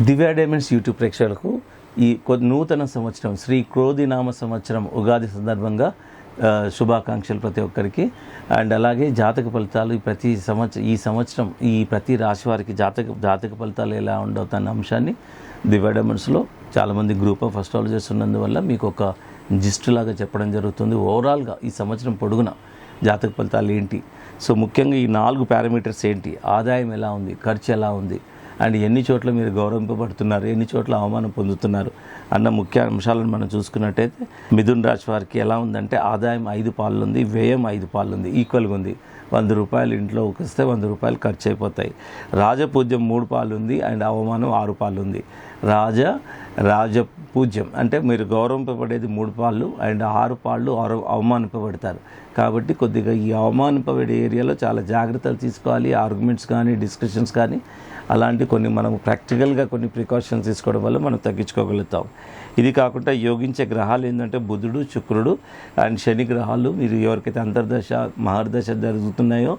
దివ్య diamonds YouTube ప్రేక్షకులకు ఈ నూతన సంవత్సరం శ్రీ క్రోధినామ సంవత్సరం ఉగాది సందర్భంగా శుభాకాంక్షలు ప్రతి ఒక్కరికి. అండ్ అలాగే జాతక ఫలితాలు ఈ సంవత్సరం ప్రతి రాశి వారికి జాతక ఫలితాలు ఎలా ఉండవుతున్న అంశాన్ని దివ్య డైమండ్స్లో చాలామంది గ్రూప్ ఆఫ్ అస్ట్రాలజర్స్ ఉన్నందువల్ల మీకు ఒక జిస్ట్ లాగా చెప్పడం జరుగుతుంది. ఓవరాల్గా ఈ సంవత్సరం పొడుగున జాతక ఫలితాలు ఏంటి, సో ముఖ్యంగా ఈ 4 పారామీటర్స్ ఏంటి, ఆదాయం ఎలా ఉంది, ఖర్చు ఎలా ఉంది, అండ్ ఎన్ని చోట్ల మీరు గౌరవింపబడుతున్నారు, ఎన్ని చోట్ల అవమానం పొందుతున్నారు అన్న ముఖ్య అంశాలను మనం చూసుకున్నట్టయితే మిథున రాశి వారికి ఎలా ఉందంటే ఆదాయం 5 పాళ్ళు ఉంది, వ్యయం 5 పాళ్ళు ఉంది, ఈక్వల్గా ఉంది. 100 రూపాయలు ఇంట్లో వస్తే 100 రూపాయలు ఖర్చు అయిపోతాయి. రాజపూజ్యం 3 పాళ్ళు ఉంది అండ్ అవమానం 6 పాళ్ళు ఉంది. రాజపూజ్యం అంటే మీరు గౌరవింపబడేది 3 పాళ్ళు అండ్ 6 పాళ్ళు అవమానింపబడతారు. కాబట్టి కొద్దిగా ఈ అవమానింపబడే ఏరియాలో చాలా జాగ్రత్తలు తీసుకోవాలి. ఆర్గ్యుమెంట్స్ కానీ డిస్కషన్స్ కానీ అలాంటి కొన్ని మనం ప్రాక్టికల్గా కొన్ని ప్రికాషన్స్ తీసుకోవడం వల్ల మనం తగ్గించుకోగలుగుతాం. ఇది కాకుండా యోగించే గ్రహాలు ఏంటంటే బుధుడు, శుక్రుడు అండ్ శని గ్రహాలు. మీరు ఎవరికైతే అంతర్దశ మహర్దశ జరుగుతున్నాయో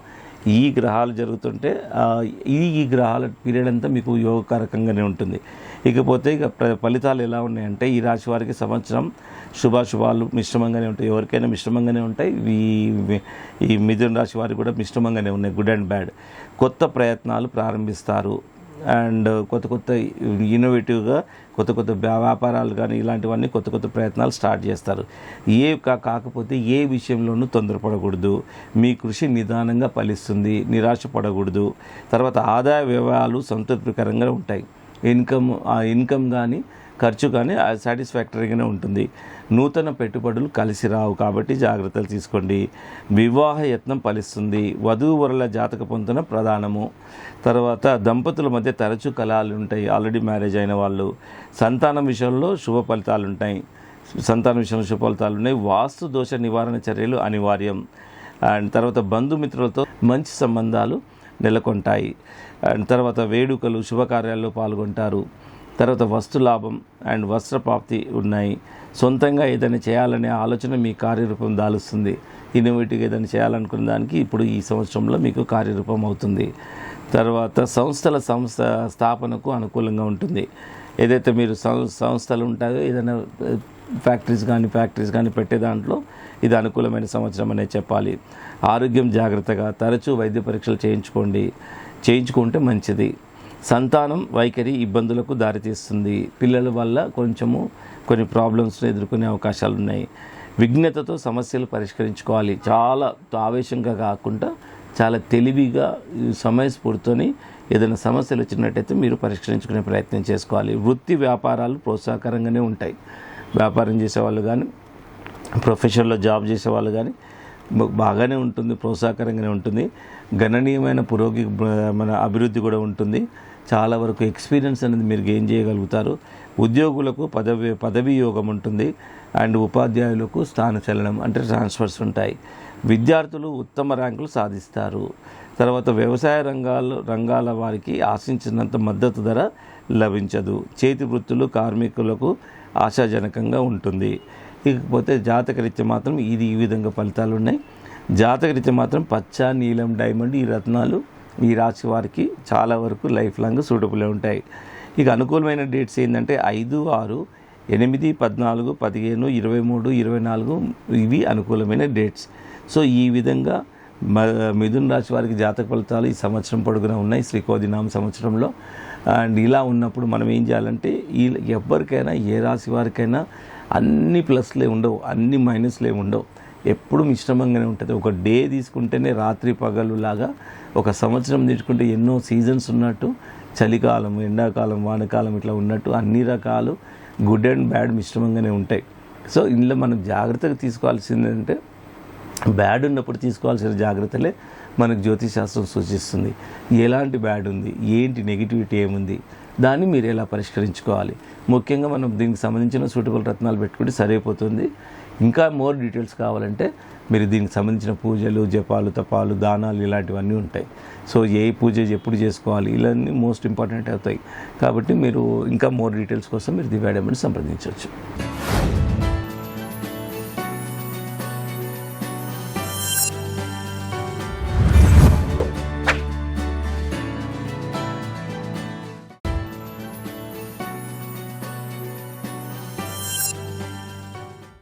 ఈ గ్రహాలు జరుగుతుంటే ఈ గ్రహాల పీరియడ్ అంతా మీకు యోగకారకంగానే ఉంటుంది. ఇకపోతే ఇక ఫలితాలు ఎలా ఉన్నాయంటే ఈ రాశి వారికి సంవత్సరం శుభాశుభాలు మిశ్రమంగానే ఉంటాయి. ఎవరికైనా మిశ్రమంగానే ఉంటాయి. ఈ మిథున రాశి వారికి కూడా మిశ్రమంగానే ఉన్నాయి, గుడ్ అండ్ బ్యాడ్. కొత్త ప్రయత్నాలు ప్రారంభిస్తారు అండ్ కొత్త ఇన్నోవేటివ్గా కొత్త వ్యాపారాలు కానీ ఇలాంటివన్నీ కొత్త ప్రయత్నాలు స్టార్ట్ చేస్తారు. కాకపోతే ఏ విషయంలోనూ తొందరపడకూడదు. మీ కృషి నిదానంగా ఫలిస్తుంది, నిరాశపడకూడదు. తర్వాత ఆదాయ వ్యయాలు సంతృప్తికరంగా ఉంటాయి. ఇన్కమ్ కానీ ఖర్చు కానీ సాటిస్ఫాక్టరీగానే ఉంటుంది. నూతన పెట్టుబడులు కలిసి రావు కాబట్టి జాగ్రత్తలు తీసుకోండి. వివాహ యత్నం ఫలిస్తుంది. వధూవరుల జాతక పొంతన ప్రధానము. తర్వాత దంపతుల మధ్య తరచూ కలహాలు ఉంటాయి, ఆల్రెడీ మ్యారేజ్ అయిన వాళ్ళు. సంతానం విషయంలో శుభ ఫలితాలు ఉంటాయి. వాస్తు దోష నివారణ చర్యలు అనివార్యం. అండ్ తర్వాత బంధుమిత్రులతో మంచి సంబంధాలు నెలకొంటాయి. అండ్ తర్వాత వేడుకలు శుభకార్యాల్లో పాల్గొంటారు. తర్వాత వస్తు లాభం అండ్ వస్త్ర ప్రాప్తి ఉన్నాయి. సొంతంగా ఏదైనా చేయాలనే ఆలోచన మీ కార్యరూపం దాలుస్తుంది. ఇన్నోవేటివ్గా ఏదైనా చేయాలనుకున్న దానికి ఇప్పుడు ఈ సంవత్సరంలో మీకు కార్యరూపం అవుతుంది. తర్వాత స్థాపనకు అనుకూలంగా ఉంటుంది. ఏదైతే మీరు సంస్థలు ఉంటాయో ఏదైనా ఫ్యాక్టరీస్ కానీ పెట్టే దాంట్లో ఇది అనుకూలమైన సంవత్సరం అనే చెప్పాలి. ఆరోగ్యం జాగ్రత్తగా తరచూ వైద్య పరీక్షలు చేయించుకుంటే మంచిది. సంతానం వైఖరి ఇబ్బందులకు దారితీస్తుంది. పిల్లల వల్ల కొన్ని ప్రాబ్లమ్స్ని ఎదుర్కొనే అవకాశాలు ఉన్నాయి. విఘ్నతతో సమస్యలు పరిష్కరించుకోవాలి. చాలా ఆవేశంగా కాకుండా చాలా తెలివిగా సమయస్ఫూర్తితోని ఏదైనా సమస్యలు వచ్చినట్టయితే మీరు పరిష్కరించుకునే ప్రయత్నం చేసుకోవాలి. వృత్తి వ్యాపారాలు ప్రోత్సాహకరంగానే ఉంటాయి. వ్యాపారం చేసేవాళ్ళు కానీ ప్రొఫెషన్లో జాబ్ చేసేవాళ్ళు కానీ బాగానే ఉంటుంది, ప్రోత్సాహకరంగానే ఉంటుంది. గణనీయమైన మన అభివృద్ధి కూడా ఉంటుంది. చాలా వరకు ఎక్స్పీరియన్స్ అనేది మీరు గెయిన్ చేయగలుగుతారు. ఉద్యోగులకు పదవి యోగం ఉంటుంది అండ్ ఉపాధ్యాయులకు స్థానచలనం అంటే ట్రాన్స్ఫర్స్ ఉంటాయి. విద్యార్థులు ఉత్తమ ర్యాంకులు సాధిస్తారు. తర్వాత వ్యవసాయ రంగాల వారికి ఆశించినంత మద్దతు ధర లభించదు. చేతి వృత్తులు కార్మికులకు ఆశాజనకంగా ఉంటుంది. ఇకపోతే జాతకరీత్యా మాత్రం ఈ విధంగా ఫలితాలు ఉన్నాయి. జాతకరీత్యం మాత్రం పచ్చ, నీలం, డైమండ్ ఈ రత్నాలు ఈ రాశి వారికి చాలా వరకు లైఫ్ లాంగ్ సూటబుల్ ఉంటాయి. ఇక అనుకూలమైన డేట్స్ ఏంటంటే 5, 6, 8, 14, 15, 23, 24 ఇవి అనుకూలమైన డేట్స్. సో ఈ విధంగా మిథున రాశి వారికి జాతక ఫలితాలు ఈ సంవత్సరం పొడుగునా ఉన్నాయి శ్రీ క్రోధినామ సంవత్సరంలో. అండ్ ఇలా ఉన్నప్పుడు మనం ఏం చేయాలంటే ఎవరికైనా ఏ రాశి వారికైనా అన్ని ప్లస్లే ఉండవు, అన్ని మైనస్లే ఉండవు. ఎప్పుడు మిశ్రమంగానే ఉంటుంది. ఒక డే తీసుకుంటేనే రాత్రి పగలు లాగా, ఒక సంవత్సరం తీసుకుంటే ఎన్నో సీజన్స్ ఉన్నట్టు, చలికాలం, ఎండాకాలం, వానకాలం ఇట్లా ఉన్నట్టు అన్ని రకాలు గుడ్ అండ్ బ్యాడ్ మిశ్రమంగానే ఉంటాయి. సో ఇందులో మనం జాగ్రత్తగా తీసుకోవాల్సింది అంటే బ్యాడ్ ఉన్నప్పుడు తీసుకోవాల్సిన జాగ్రత్తలే మనకు జ్యోతిషశాస్త్రం సూచిస్తుంది. ఎలాంటి బ్యాడ్ ఉంది, ఏంటి నెగిటివిటీ ఏముంది, దాన్ని మీరు ఎలా పరిష్కరించుకోవాలి. ముఖ్యంగా మనం దీనికి సంబంధించిన సూటబుల్ రత్నాలు పెట్టుకుంటే సరిపోతుంది. ఇంకా మోర్ డీటెయిల్స్ కావాలంటే మీరు దీనికి సంబంధించిన పూజలు, జపాలు, తపాలు, దానాలు ఇలాంటివన్నీ ఉంటాయి. సో ఏ పూజ ఎప్పుడు చేసుకోవాలి ఇలాన్నీ మోస్ట్ ఇంపార్టెంట్ అవుతాయి. కాబట్టి మీరు ఇంకా మోర్ డీటెయిల్స్ కోసం మీరు దివ్య డైమండ్స్ సంప్రదించవచ్చు.